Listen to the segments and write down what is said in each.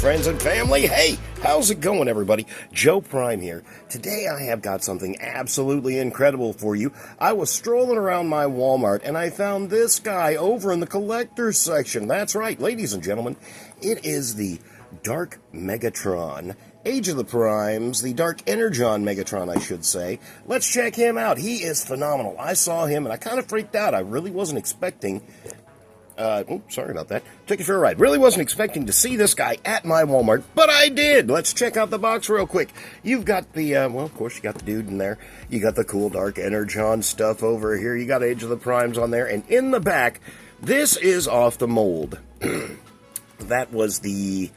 friends, and family. Hey, how's it going, everybody? Joe Prime here. Today I have got something absolutely incredible for you. I was strolling around my Walmart, and I found this guy over in the collector's section. That's right, ladies and gentlemen. It is the Dark Megatron. Age of the Primes, the Dark Energon Megatron, I should say. Let's check him out. He is phenomenal. I saw him, and I kind of freaked out. I really wasn't expecting... sorry about that. Took you for a ride. Really wasn't expecting to see this guy at my Walmart, but I did. Let's check out the box real quick. You've got the, well, of course, you got the dude in there. You got the cool Dark Energon stuff over here. You got Age of the Primes on there. And in the back, this is off the mold. That was the...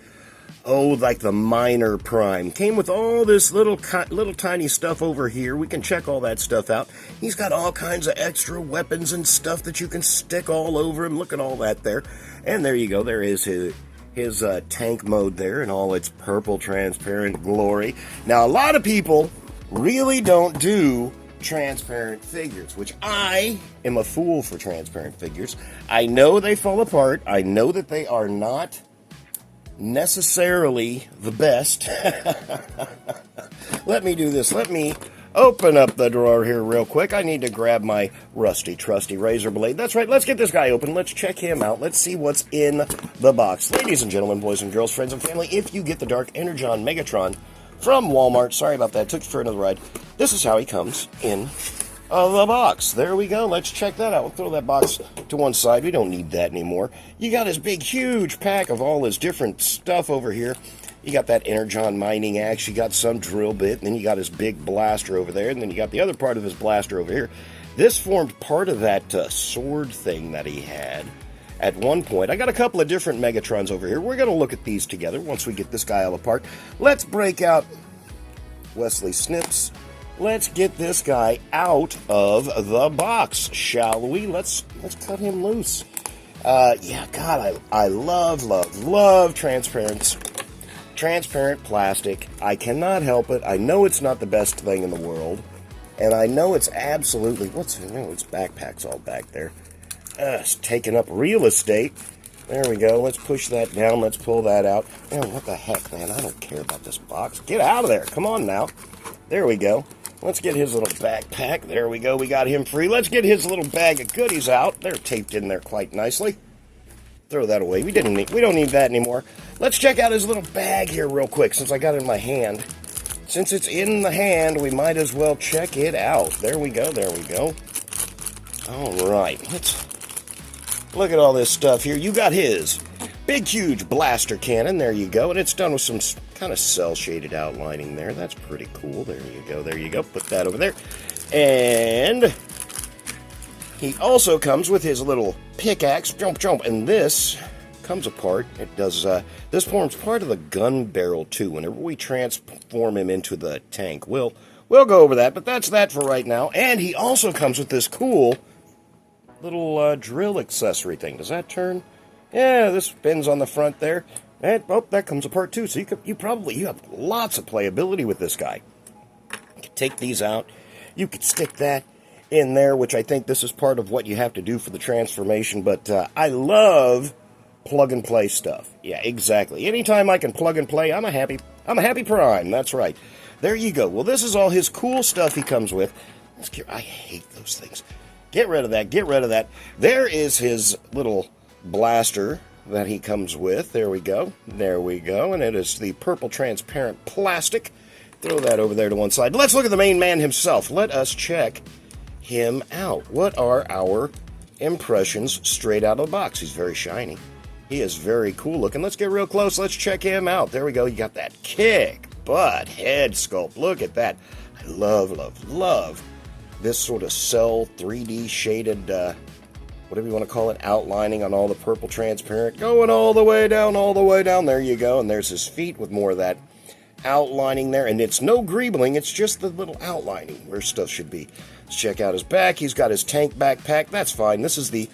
like the minor prime. Came with all this little tiny stuff over here. We can check all that stuff out. He's got all kinds of extra weapons and stuff that you can stick all over him. Look at all that there. And there you go. There is his tank mode there in all its purple transparent glory. Now, a lot of people really don't do transparent figures, which I am a fool for transparent figures. I know they fall apart. I know that they are not necessarily the best. Let me do this. Let me open up the drawer here real quick. I need to grab my rusty, trusty razor blade. That's right. Let's get this guy open. Let's check him out. Let's see what's in the box. Ladies and gentlemen, boys and girls, friends and family, if you get the Dark Energon Megatron from Walmart, sorry about that, took you for another ride, this is how he comes in the box. There we go. Let's check that out. We'll throw that box to one side. We don't need that anymore. You got his big, huge pack of all his different stuff over here. You got that Energon mining axe. You got some drill bit. And then you got his big blaster over there. And then you got the other part of his blaster over here. This formed part of that sword thing that he had at one point. I got a couple of different Megatrons over here. We're going to look at these together once we get this guy all apart. Let's break out Wesley Snipes. Let's get this guy out of the box, shall we? Let's cut him loose. Yeah, God, I love transparent plastic. I cannot help it. I know it's not the best thing in the world, and I know it's absolutely its backpack's all back there. It's taking up real estate. There we go. Let's push that down. Let's pull that out. Man, what the heck, man? I don't care about this box. Get out of there. Come on now. There we go. Let's get his little backpack. There we go. We got him free. Let's get his little bag of goodies out. They're taped in there quite nicely. Throw that away. We don't need that anymore. Let's check out his little bag here real quick since I got it in my hand. Since it's in the hand, we might as well check it out. There we go. There we go. All right. Let's look at all this stuff here. You got his big, huge blaster cannon. There you go. And it's done with some kind of cell-shaded outlining there. That's pretty cool. There you go. There you go. Put that over there. And he also comes with his little pickaxe. Jump. And this comes apart. It does. This forms part of the gun barrel, too. Whenever we transform him into the tank, we'll go over that. But that's that for right now. And he also comes with this cool little drill accessory thing. Does that turn? Yeah, this spins on the front there. And, that comes apart too. So you have lots of playability with this guy. You can take these out. You could stick that in there, which I think this is part of what you have to do for the transformation. But I love plug and play stuff. Yeah, exactly. Anytime I can plug and play, I'm a happy Prime. That's right. There you go. Well, this is all his cool stuff he comes with. I hate those things. Get rid of that. Get rid of that. There is his little blaster that he comes with. There we go. There we go. And it is the purple transparent plastic. Throw that over there to one side. Let's look at the main man himself. Let us check him out. What are our impressions straight out of the box? He's very shiny. He is very cool looking. Let's get real close. Let's check him out. There we go. You got that kick, butt, head sculpt. Look at that. I love this sort of cell 3D shaded whatever you want to call it, outlining on all the purple transparent, going all the way down, there you go, and there's his feet with more of that outlining there, and it's no greebling, it's just the little outlining where stuff should be. Let's check out his back. He's got his tank backpack, that's fine. This is the,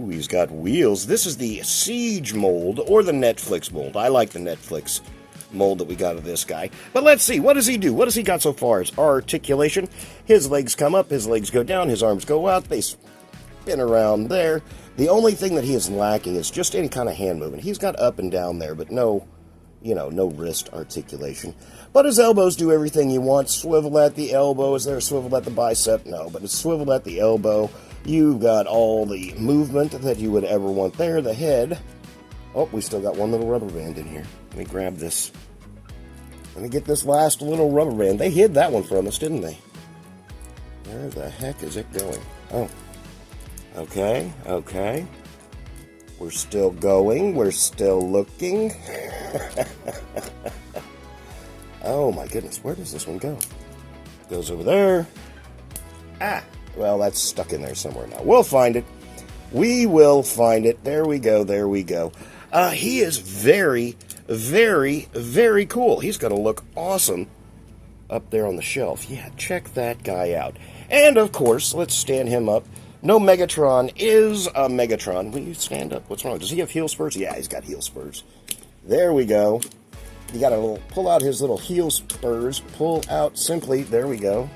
he's got wheels. This is the Siege mold, or the Netflix mold. I like the Netflix mold that we got of this guy. But let's see, what does he do? What has he got so far? His articulation, his legs come up, his legs go down, his arms go out, they spin around there. The only thing that he is lacking is just any kind of hand movement. He's got up and down there, but no you know, no wrist articulation. But his elbows do everything you want. Swivel at the elbow. Is there a swivel at the bicep? No, but it's swivel at the elbow. You've got all the movement that you would ever want there. The head. Oh, we still got one little rubber band in here. Let me grab this. Let me get this last little rubber band. They hid that one from us, didn't they? Where the heck is it going? Oh. Okay, okay. We're still going. We're still looking. Oh my goodness, where does this one go? Goes over there. Ah, well, that's stuck in there somewhere now. We'll find it. We will find it. There we go, there we go. He is very, very, very cool. He's going to look awesome up there on the shelf. Yeah, check that guy out. And, of course, let's stand him up. No, Megatron is a Megatron. Will you stand up? What's wrong? Does he have heel spurs? Yeah, he's got heel spurs. There we go. You got to pull out his little heel spurs. Pull out simply. There we go.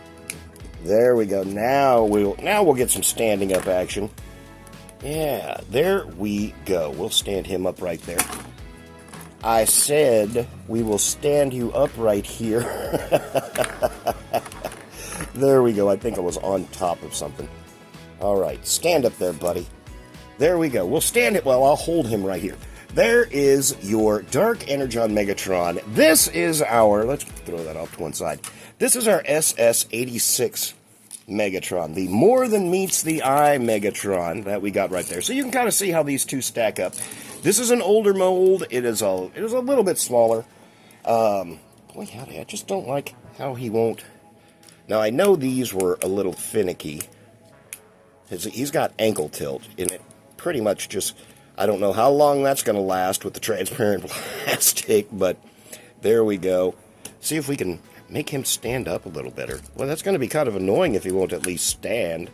There we go. Now we'll get some standing up action. Yeah, there we go. We'll stand him up right there. I said we will stand you up right here. There we go. I think I was on top of something. All right, stand up there, buddy. There we go. We'll stand it. Well, I'll hold him right here. There is your Dark Energon Megatron. This is our, let's throw that off to one side. This is our SS86 Megatron, the more than meets the eye Megatron that we got right there. So you can kind of see how these two stack up. This is an older mold. It is a little bit smaller. Boy, howdy, I just don't like how he won't. Now, I know these were a little finicky. He's got ankle tilt, and it pretty much just, I don't know how long that's going to last with the transparent plastic, but there we go. See if we can make him stand up a little better. Well, that's going to be kind of annoying if he won't at least stand.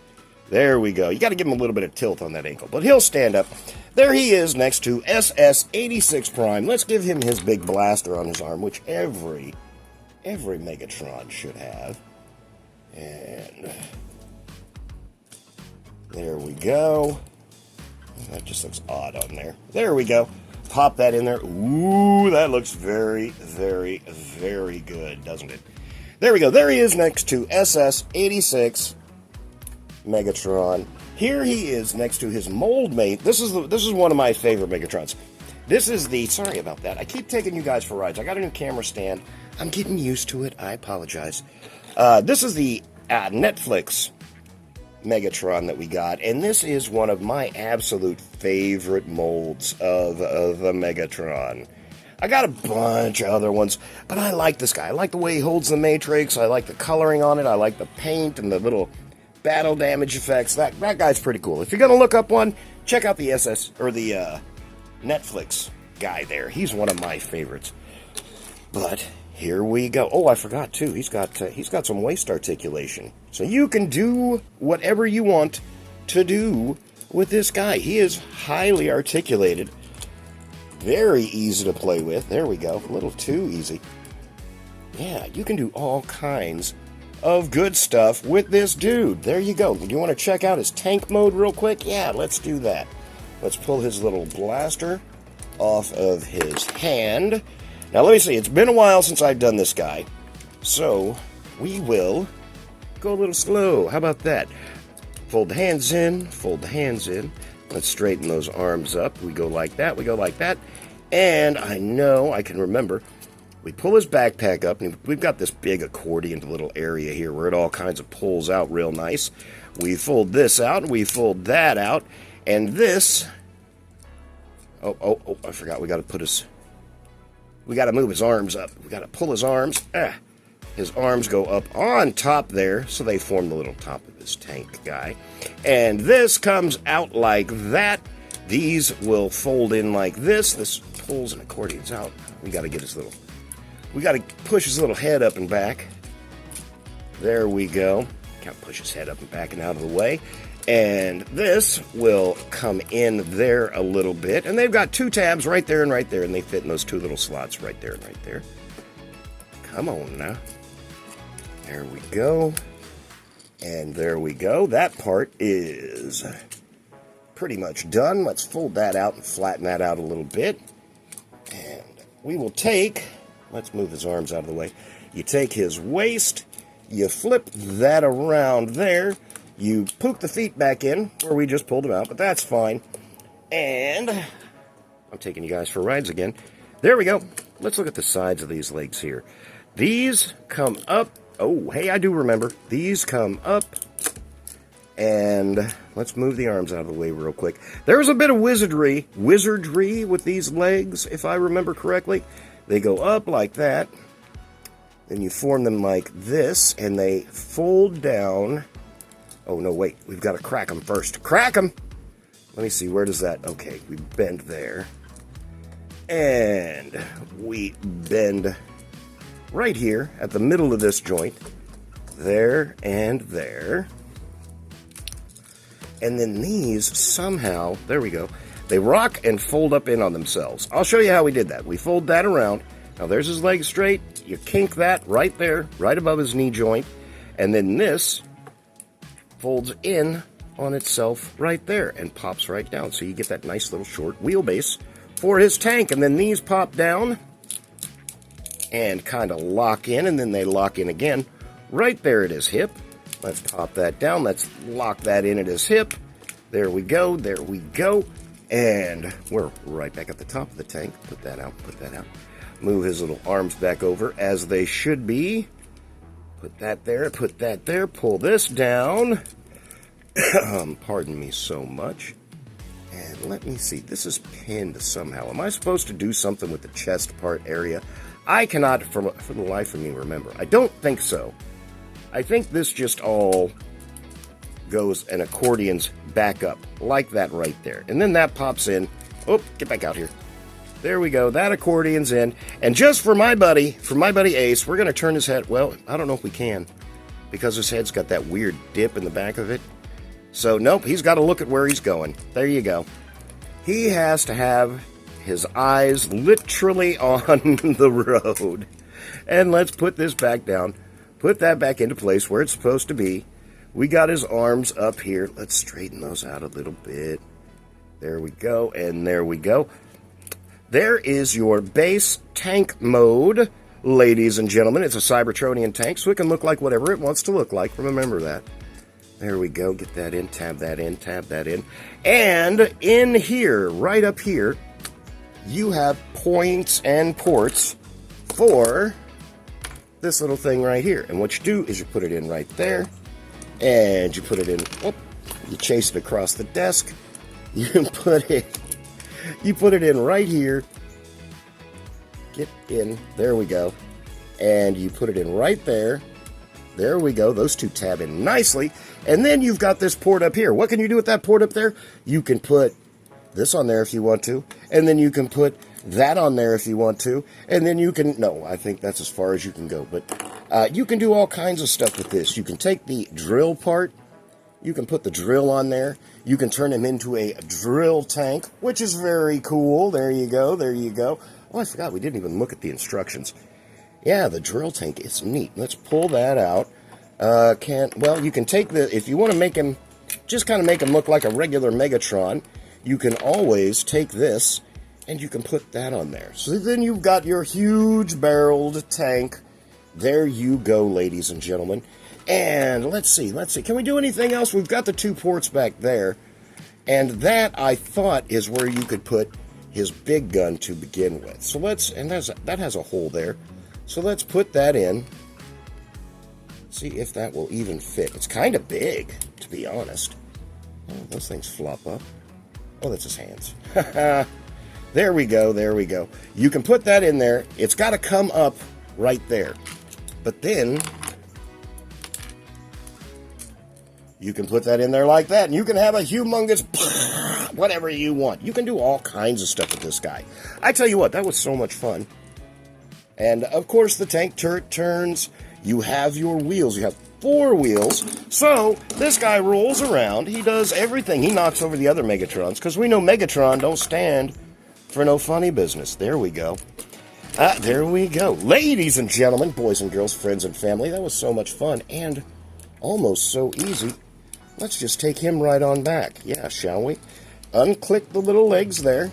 There we go. You got to give him a little bit of tilt on that ankle, but he'll stand up. There he is next to SS86 Prime. Let's give him his big blaster on his arm, which every Megatron should have. And there we go. That just looks odd on there. There we go. Pop that in there. Ooh, that looks very, very, very good, doesn't it? There we go. There he is next to SS86 Megatron. Here he is next to his mold mate. This is one of my favorite Megatrons. This is the, sorry about that. I keep taking you guys for rides. I got a new camera stand. I'm getting used to it. I apologize. This is the Netflix Megatron that we got, and this is one of my absolute favorite molds of the Megatron. I got a bunch of other ones, but I like this guy. I like the way he holds the Matrix. I like the coloring on it. I like the paint and the little battle damage effects. That guy's pretty cool. If you're gonna look up one, check out the Netflix guy there. He's one of my favorites. But here we go. Oh, I forgot too. He's got some waist articulation, so you can do whatever you want to do with this guy. He is highly articulated, very easy to play with. There we go. A little too easy. Yeah, you can do all kinds of good stuff with this dude. There you go. Do you want to check out his tank mode real quick? Yeah, let's do that. Let's pull his little blaster off of his hand. Now, let me see. It's been a while since I've done this guy, so we will go a little slow. How about that? Fold the hands in, fold the hands in. Let's straighten those arms up. We go like that, we go like that. And I know I can remember. We pull his backpack up, and we've got this big accordion little area here where it all kinds of pulls out real nice. We fold this out, and we fold that out, and this... Oh, I forgot. We got to put his... We got to move his arms up. We got to pull his arms. His arms go up on top there, so they form the little top of his tank guy. And this comes out like that. These will fold in like this. This pulls and accordions out. We got to get his little... We got to push his little head up and back. There we go. Got to push his head up and back and out of the way. And this will come in there a little bit. And they've got two tabs right there and right there. And they fit in those two little slots right there and right there. Come on now. There we go. And there we go. That part is pretty much done. Let's fold that out and flatten that out a little bit. And we will take, let's move his arms out of the way. You take his waist, you flip that around there, you poke the feet back in where we just pulled them out, but that's fine. And I'm taking you guys for rides again. There we go. Let's look at the sides of these legs here. These come up. Oh, hey, I do remember. These come up. And let's move the arms out of the way real quick. There's a bit of wizardry with these legs, if I remember correctly. They go up like that. Then you form them like this, and they fold down. Oh, no, wait. We've got to crack them first. Crack them! Let me see. Where does that... Okay, we bend there. And we bend right here at the middle of this joint. There and there. And then these somehow, there we go, they rock and fold up in on themselves. I'll show you how we did that. We fold that around. Now there's his leg straight. You kink that right there, right above his knee joint. And then this folds in on itself right there and pops right down. So you get that nice little short wheelbase for his tank. And then these pop down and kind of lock in, and then they lock in again right there at his hip. Let's pop that down. Let's lock that in at his hip. There we go. There we go. And we're right back at the top of the tank. Put that out. Put that out. Move his little arms back over as they should be. Put that there. Put that there. Pull this down. Pardon me so much. And let me see. This is pinned somehow. Am I supposed to do something with the chest part area? I cannot, for the life of me, remember. I don't think so. I think this just all goes and accordions back up like that right there. And then that pops in. Oh, get back out here. There we go. That accordion's in. And just for my buddy Ace, we're going to turn his head. Well, I don't know if we can because his head's got that weird dip in the back of it. So, nope, he's got to look at where he's going. There you go. He has to have his eyes literally on the road. And let's put this back down. Put that back into place where it's supposed to be. We got his arms up here. Let's straighten those out a little bit. There we go, and there we go. There is your base tank mode, ladies and gentlemen. It's a Cybertronian tank, so it can look like whatever it wants to look like. Remember that. There we go. Get that in, tab that in, tab that in. And in here, right up here, you have points and ports for this little thing right here. And what you do is you put it in right there, and you put it in, you chase it across the desk, you put it in right here, get in, there we go, and you put it in right there, there we go, those two tab in nicely, and then you've got this port up here. What can you do with that port up there? You can put this on there if you want to, and then you can put that on there if you want to, and then you can, no, I think that's as far as you can go, but you can do all kinds of stuff with this. You can take the drill part, you can put the drill on there, you can turn him into a drill tank, which is very cool. There you go, there you go. Oh, I forgot, we didn't even look at the instructions. Yeah, the drill tank is neat. Let's pull that out. Well, you can take the, if you want to make him, just kind of make him look like a regular Megatron, you can always take this and you can put that on there. So then you've got your huge barreled tank. There you go, ladies and gentlemen. And let's see. Can we do anything else? We've got the two ports back there. And that, I thought, is where you could put his big gun to begin with. So let's, and that has a hole there. So let's put that in. See if that will even fit. It's kind of big, to be honest. Oh, those things flop up. Oh, that's his hands. There we go, there we go. You can put that in there. It's got to come up right there. But then you can put that in there like that, and you can have a humongous whatever you want. You can do all kinds of stuff with this guy. I tell you what, that was so much fun. And, of course, the tank turret turns. You have your wheels. You have 4 wheels. So, this guy rolls around. He does everything. He knocks over the other Megatrons, because we know Megatron don't stand for no funny business. There we go. There we go. Ladies and gentlemen, boys and girls, friends and family, that was so much fun and almost so easy. Let's just take him right on back. Yeah, shall we? Unclick the little legs there.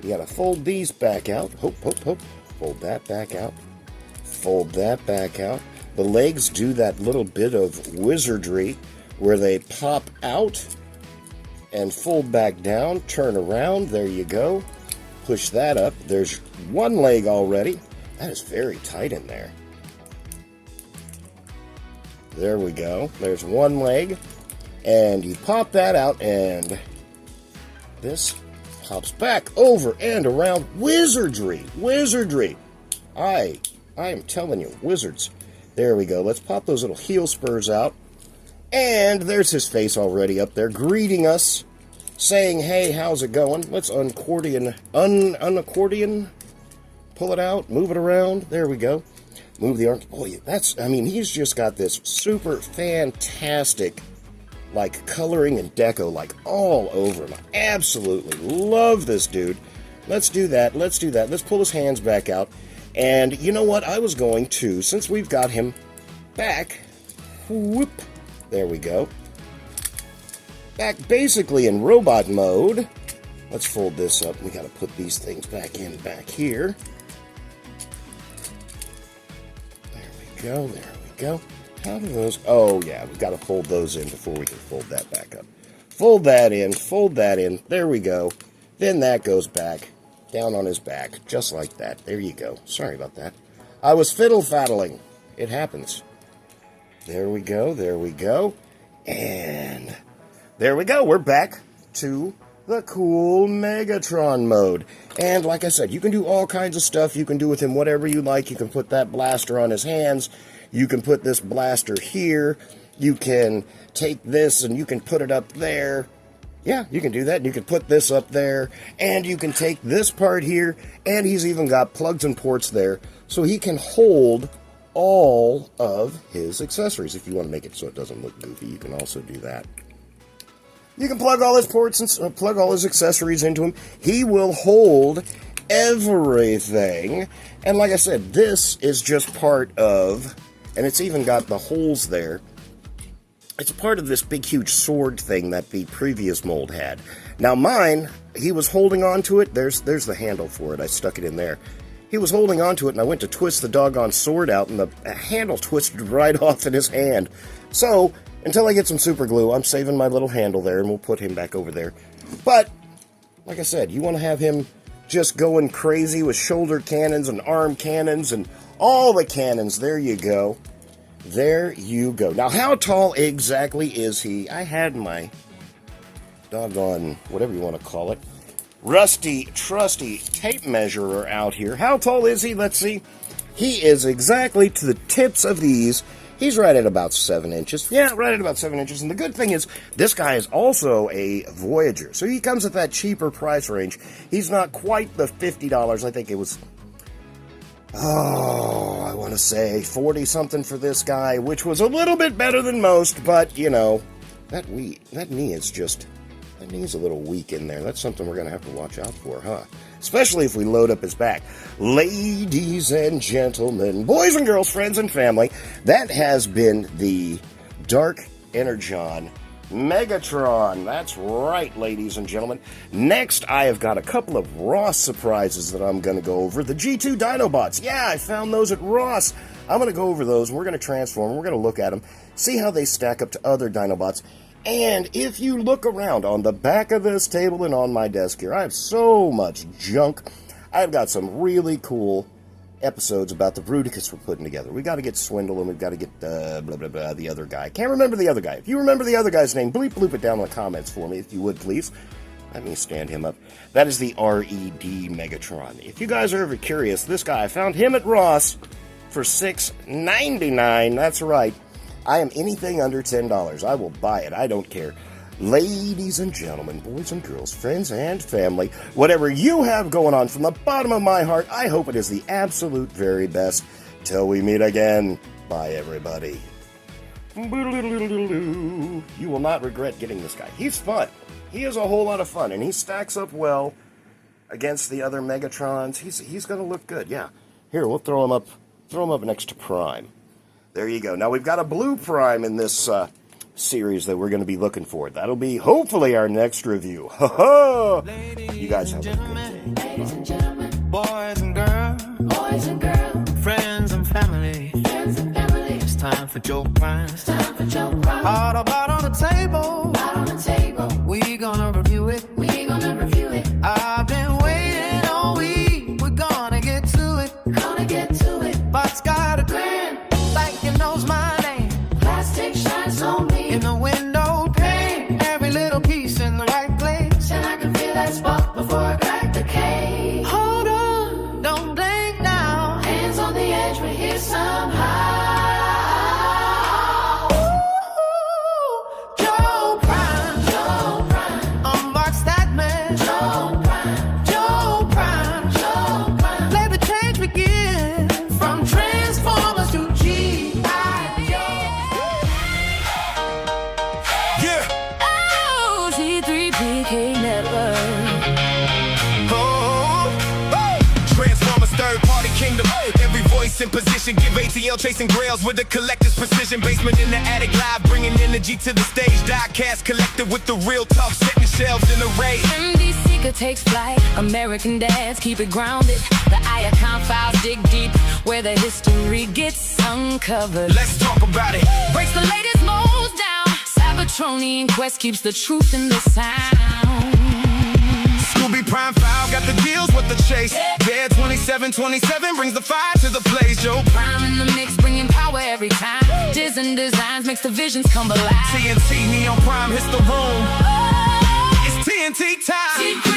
You gotta fold these back out. Hope. Fold that back out. Fold that back out. The legs do that little bit of wizardry where they pop out and fold back down, turn around. There you go. Push that up. There's one leg already. That is very tight in there. There we go. There's one leg. And you pop that out, and this pops back over and around. Wizardry. Wizardry. I am telling you, wizards. There we go. Let's pop those little heel spurs out. And there's his face already up there, greeting us, saying, hey, how's it going? Let's unaccordion. Pull it out, move it around. There we go. Move the arms. Boy, he's just got this super fantastic, like, coloring and deco, like, all over him. I absolutely love this dude. Let's do that. Let's pull his hands back out. And you know what? I was going to, since we've got him back, whoop, there we go. Back basically in robot mode. Let's fold this up. We got to put these things back here. There we go. How do those... Oh, yeah, we've got to fold those in before we can fold that back up. Fold that in. There we go. Then that goes back, down on his back, just like that. There you go. Sorry about that. I was fiddle-faddling. It happens. There we go. And there we go. We're back to the cool Megatron mode. And like I said, you can do all kinds of stuff. You can do with him whatever you like. You can put that blaster on his hands. You can put this blaster here. You can take this and you can put it up there. Yeah, you can do that. You can put this up there. And you can take this part here. And he's even got plugs and ports there. So he can hold all of his accessories. If you want to make it so it doesn't look goofy, you can also do that. You can plug all his ports and plug all his accessories into him. He will hold everything. And like I said, this is just part of, and it's even got the holes there. It's part of this big, huge sword thing that the previous mold had. Now mine, he was holding on to it. There's the handle for it. I stuck it in there. He was holding on to it, and I went to twist the doggone sword out, and the handle twisted right off in his hand. So, until I get some super glue, I'm saving my little handle there, and we'll put him back over there. But, like I said, you want to have him just going crazy with shoulder cannons and arm cannons and all the cannons. There you go. There you go. Now, how tall exactly is he? I had my doggone, whatever you want to call it, rusty, trusty tape measurer out here. How tall is he? Let's see. He is exactly to the tips of these. He's right at about 7 inches. Yeah, right at about 7 inches. And the good thing is, this guy is also a Voyager. So he comes at that cheaper price range. He's not quite the $50. I think it was, I want to say 40-something for this guy, which was a little bit better than most. But, you know, that knee is just... That knee's a little weak in there. That's something we're going to have to watch out for, huh? Especially if we load up his back. Ladies and gentlemen, boys and girls, friends and family, that has been the Dark Energon Megatron. That's right, ladies and gentlemen. Next, I have got a couple of Ross surprises that I'm going to go over. The G2 Dinobots. Yeah, I found those at Ross. I'm going to go over those, and we're going to transform them. We're going to look at them, see how they stack up to other Dinobots. And if you look around on the back of this table and on my desk here, I have so much junk. I've got some really cool episodes about the Bruticus we're putting together. We've got to get Swindle, and we've got to get blah, blah, blah, the other guy. Can't remember the other guy. If you remember the other guy's name, bloop it down in the comments for me, if you would, please. Let me stand him up. That is the RED Megatron. If you guys are ever curious, this guy, I found him at Ross for $6.99. That's right. I am anything under $10. I will buy it. I don't care. Ladies and gentlemen, boys and girls, friends and family, whatever you have going on from the bottom of my heart, I hope it is the absolute very best. Till we meet again. Bye, everybody. You will not regret getting this guy. He's fun. He is a whole lot of fun, and he stacks up well against the other Megatrons. He's going to look good. Yeah. Here, we'll throw him up next to Prime. There you go. Now, we've got a blue Prime in this series that we're going to be looking for. That'll be, hopefully, our next review. Ha-ha! You guys have a good day. ladies and gentlemen, boys and girls, friends and family. It's time for joke crimes. Hard about on the table. We gonna review it. I've been waiting all week. We're gonna get to it. Bot's got a grin, like he knows my name. Plastic shines on me. In the window pane, every little piece in the right place. And I can feel that spark before I crack the case. Hold on, don't blink now. Hands on the edge, we're here somehow. In position, give ATL chasing grails with a collector's precision. Basement in the attic, live bringing energy to the stage. Diecast collector with the real talk, setting shelves in array. MD Seeker takes flight, American dads keep it grounded. The Icon files dig deep, where the history gets uncovered. Let's talk about it. Breaks the latest molds down. Sabatronian Quest keeps the truth in the sound. Scooby Prime File got the deals with the chase. Yeah, 2727 brings the fire to the place. Joe Prime in the mix, bringing power every time. Diz and designs makes the visions come alive. TNT, Neon Prime hits the room. It's TNT time.